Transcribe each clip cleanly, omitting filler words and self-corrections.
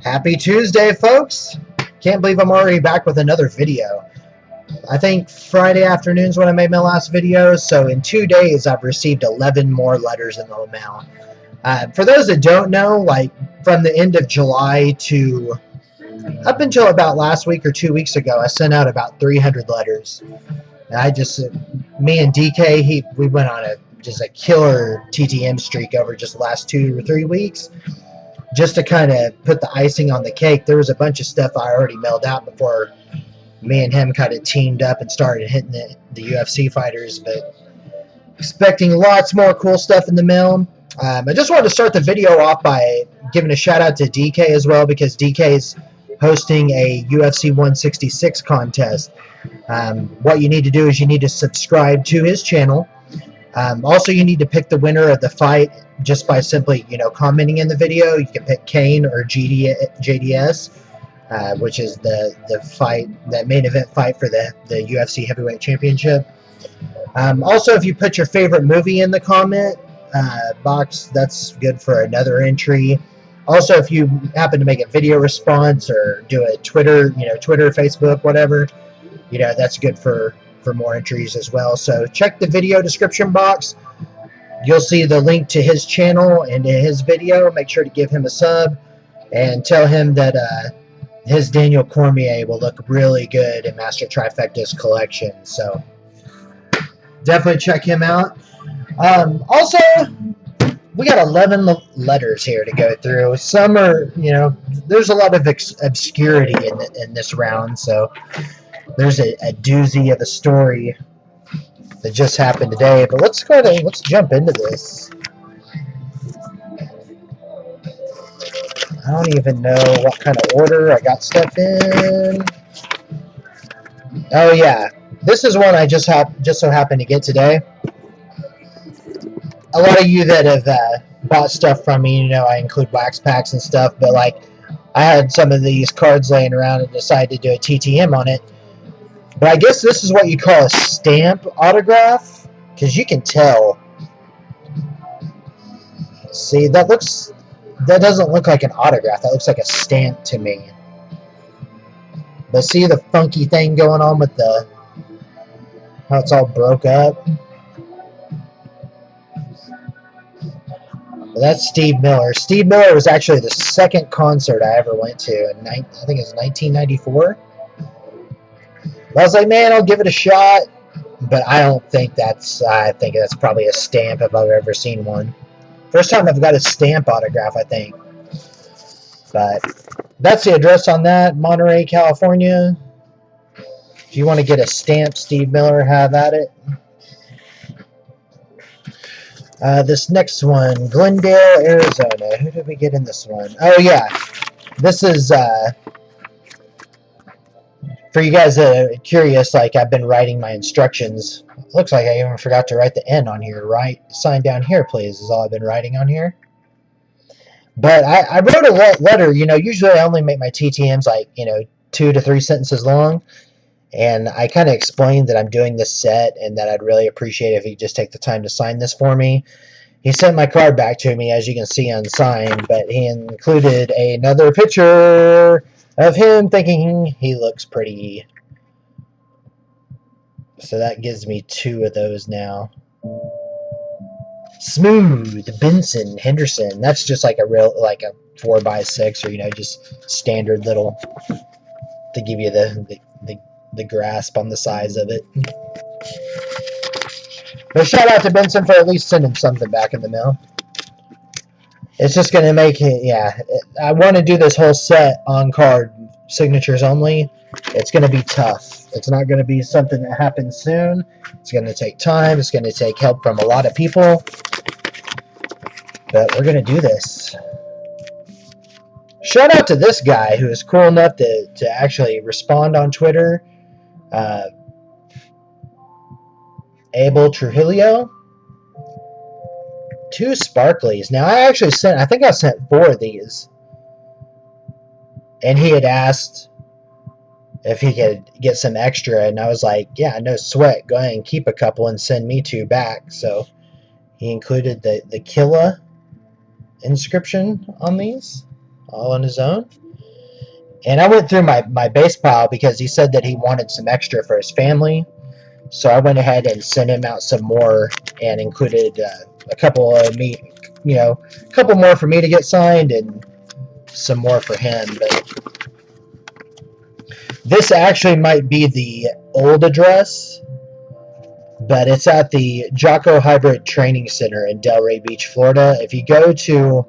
Happy Tuesday, folks! Can't believe I'm already back with another video. I think Friday afternoon's when I made my last video, so in 2 days I've received 11 more letters in the mail. For those that don't know, like from the end of July to up until about last week or 2 weeks ago, I sent out about 300 letters. And me and DK, we went on just a killer TTM streak over just the last 2 or 3 weeks. Just to kind of put the icing on the cake, there was a bunch of stuff I already mailed out before me and him kind of teamed up and started hitting the UFC fighters, but expecting lots more cool stuff in the mail. I just wanted to start the video off by giving a shout out to DK as well, because DK is hosting a UFC166 contest. What you need to do is you need to subscribe to his channel. Also, you need to pick the winner of the fight just by simply, commenting in the video. You can pick Cain or JDS, which is that main event fight for the UFC Heavyweight Championship. Also, if you put your favorite movie in the comment box, that's good for another entry. Also, if you happen to make a video response or do a Twitter, Facebook, whatever, that's good for more entries as well. So check the video description box. You'll see the link to his channel and to his video. Make sure to give him a sub and tell him that his Daniel Cormier will look really good in Master Trifecta's collection. So definitely check him out. Also, we got 11 letters here to go through. Some are, there's a lot of obscurity in this round, so there's a doozy of a story that just happened today. But let's jump into this. I don't even know what kind of order I got stuff in. Oh yeah, this is one I just so happened to get today. A lot of you that have bought stuff from me, I include wax packs and stuff, but like I had some of these cards laying around and decided to do a TTM on it. But I guess this is what you call a stamp autograph, because you can tell. See, that doesn't look like an autograph. That looks like a stamp to me. But see the funky thing going on with how it's all broke up? Well, that's Steve Miller. Steve Miller was actually the second concert I ever went to. I think it was 1994. I was like, man, I'll give it a shot, but I think that's probably a stamp if I've ever seen one. First time I've got a stamp autograph, I think. But that's the address on that, Monterey, California. If you want to get a stamp, Steve Miller, have at it. This next one, Glendale, Arizona. Who did we get in this one? Oh, yeah. This is... for you guys that are curious, like I've been writing my instructions. Looks like I even forgot to write the N on here, right? Sign down here, please, is all I've been writing on here. But I wrote a letter, usually I only make my TTMs like, 2 to 3 sentences long. And I kind of explained that I'm doing this set and that I'd really appreciate it if he'd just take the time to sign this for me. He sent my card back to me, as you can see, unsigned, but he included another picture of him thinking he looks pretty. So that gives me 2 of those now. Smooth Benson Henderson. That's just like a 4x6, or just standard little to give you the grasp on the size of it. But shout out to Benson for at least sending something back in the mail. It's just going to make it, I want to do this whole set on card signatures only. It's going to be tough. It's not going to be something that happens soon. It's going to take time. It's going to take help from a lot of people. But we're going to do this. Shout out to this guy who is cool enough to actually respond on Twitter. Abel Trujillo. 2 sparklies. Now, I think I sent 4 of these. And he had asked if he could get some extra, and I was like, yeah, no sweat. Go ahead and keep a couple and send me 2 back. So he included the Killa inscription on these, all on his own. And I went through my base pile because he said that he wanted some extra for his family. So I went ahead and sent him out some more and included a couple of a couple more for me to get signed and some more for him. But this actually might be the old address, but it's at the Jocko Hybrid Training Center in Delray Beach, Florida. If you go to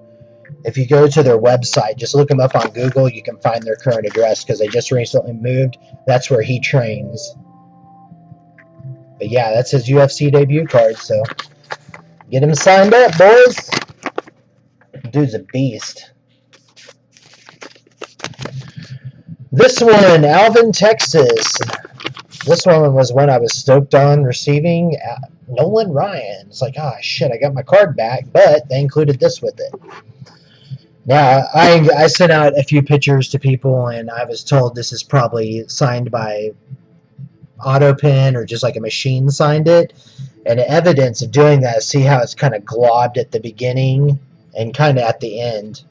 their website, just look them up on Google, you can find their current address because they just recently moved. That's where he trains. But yeah, that's his UFC debut card, so get him signed up, boys. Dude's a beast. This one, Alvin, Texas. This one was one I was stoked on receiving. Nolan Ryan. It's like, oh shit, I got my card back, but they included this with it. Now, I sent out a few pictures to people, and I was told this is probably signed by auto pen or just like a machine signed it. And evidence of doing that, see how it's kind of globbed at the beginning and kind of at the end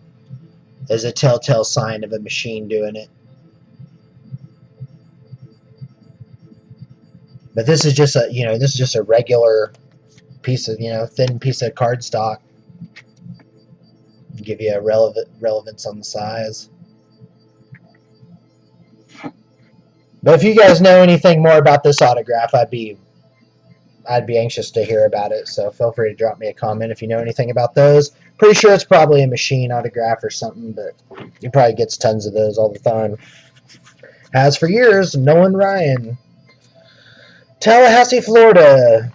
is a telltale sign of a machine doing it. But this is just a regular piece of, thin piece of cardstock. Give you a relevance on the size. But if you guys know anything more about this autograph, I'd be anxious to hear about it. So feel free to drop me a comment if you know anything about those. Pretty sure it's probably a machine autograph or something, but he probably gets tons of those all the time. Has for years, Nolan Ryan. Tallahassee, Florida.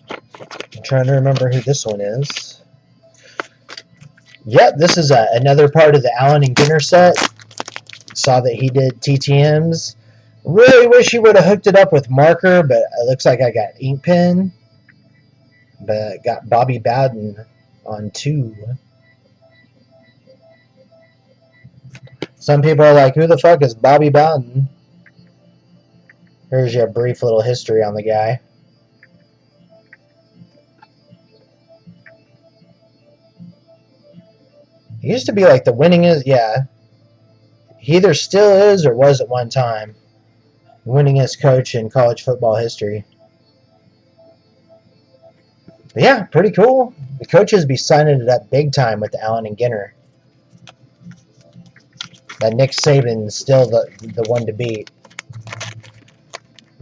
I'm trying to remember who this one is. Yep, this is another part of the Allen and Ginter set. Saw that he did TTMs. Really wish he would have hooked it up with marker, but it looks like I got ink pen. But got Bobby Bowden on 2. Some people are like, who the fuck is Bobby Bowden? Here's your brief little history on the guy. He used to be like the winningest, yeah. He either still is or was at one time winningest coach in college football history. But yeah, pretty cool. The coaches be signing it up big time with the Allen and Ginter. That Nick Saban's still the one to beat.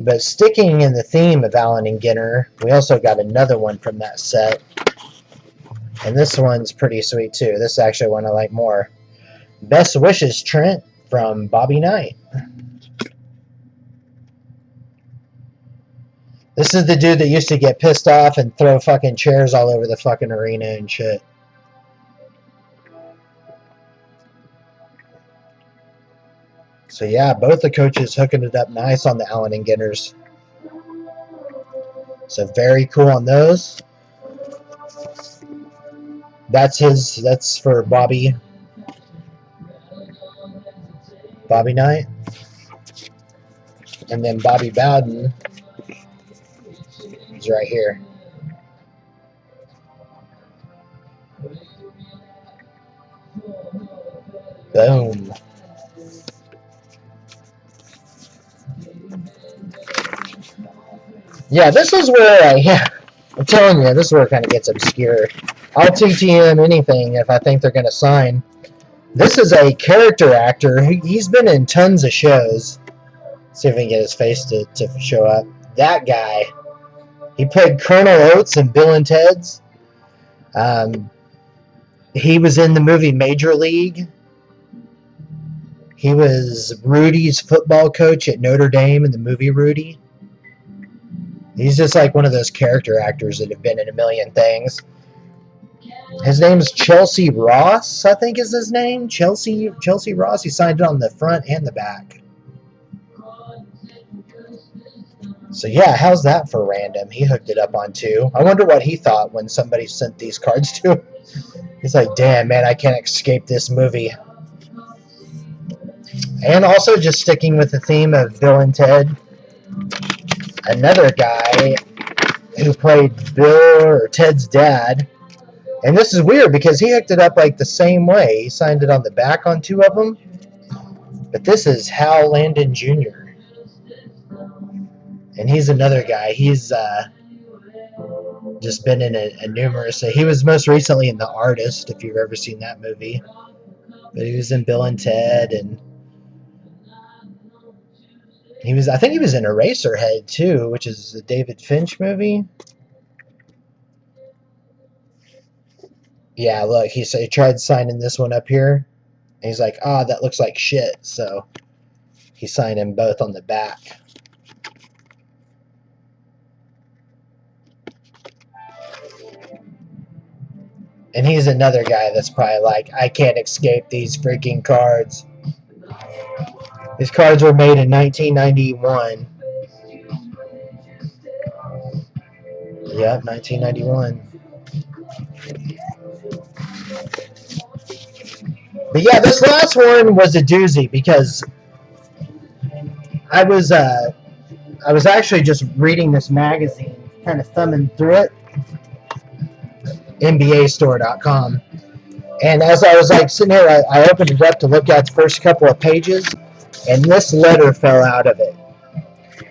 But sticking in the theme of Allen and Ginter, we also got another one from that set. And this one's pretty sweet too. This is actually one I like more. Best wishes, Trent, from Bobby Knight. This is the dude that used to get pissed off and throw fucking chairs all over the fucking arena and shit. So yeah, both the coaches hooking it up nice on the Allen and Ginters. So very cool on those. That's for Bobby Knight. And then Bobby Bowden is right here. Boom. Yeah, this is where I'm telling you, this is where it kind of gets obscure. I'll TTM anything if I think they're going to sign. This is a character actor. He's been in tons of shows. Let's see if we can get his face to show up. That guy. He played Colonel Oates in Bill and Ted's. He was in the movie Major League. He was Rudy's football coach at Notre Dame in the movie Rudy. He's just like one of those character actors that have been in a million things. His name's Chelsea Ross, I think is his name. Chelsea Ross. He signed it on the front and the back. So yeah, how's that for random? He hooked it up on 2. I wonder what he thought when somebody sent these cards to him. He's like, damn, man, I can't escape this movie. And also just sticking with the theme of Bill and Ted, another guy who played Bill or Ted's dad. And this is weird because he hooked it up like the same way. He signed it on the back on 2 of them. But this is Hal Landon Jr. And he's another guy. He's just been in a numerous. He was most recently in The Artist, if you've ever seen that movie. But he was in Bill and Ted, and I think he was in Eraserhead too, which is a David Finch movie. Yeah, look, he tried signing this one up here, and he's like, that looks like shit. So he signed them both on the back. And he's another guy that's probably like, I can't escape these freaking cards. These cards were made in 1991. Yep, 1991. But yeah, this last one was a doozy because I was actually just reading this magazine, kind of thumbing through it, NBAstore.com. And as I was like sitting here, I opened it up to look at the first couple of pages, and this letter fell out of it.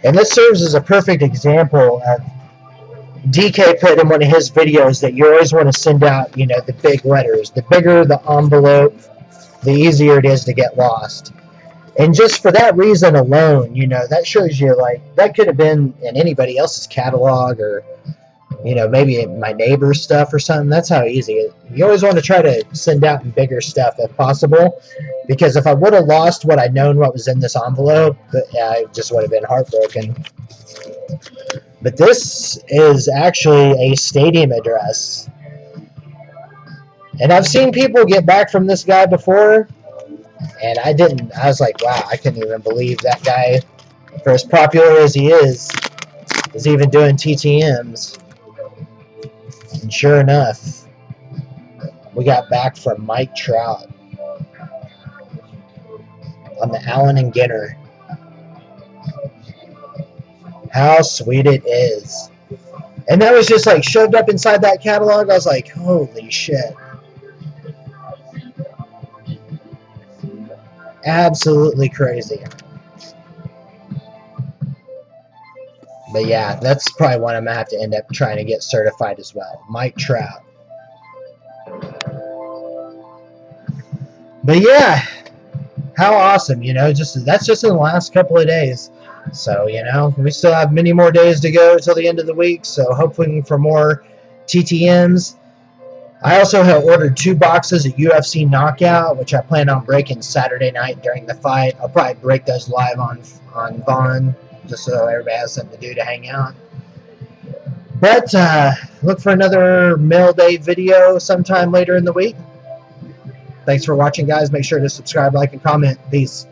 And this serves as a perfect example of DK put in one of his videos that you always want to send out, the big letters. The bigger the envelope, the easier it is to get lost. And just for that reason alone, that shows you, like, that could have been in anybody else's catalog or, maybe my neighbor's stuff or something. That's how easy it is. You always want to try to send out in bigger stuff if possible, because if I would have lost what I'd known what was in this envelope, I just would have been heartbroken. But this is actually a stadium address. And I've seen people get back from this guy before, and I didn't. I was like, wow, I couldn't even believe that guy, for as popular as he is even doing TTMs. And sure enough, we got back from Mike Trout on the Allen and Ginner. How sweet it is. And that was just like shoved up inside that catalog. I was like, holy shit. Absolutely crazy. But yeah, that's probably one I'm going to have to end up trying to get certified as well. Mike Trout. But yeah, how awesome, that's just in the last couple of days. So, we still have many more days to go until the end of the week, so hoping for more TTMs. I also have ordered 2 boxes of UFC Knockout, which I plan on breaking Saturday night during the fight. I'll probably break those live on Vaughn, just so everybody has something to do to hang out. But look for another mail day video sometime later in the week. Thanks for watching, guys. Make sure to subscribe, like, and comment. Peace.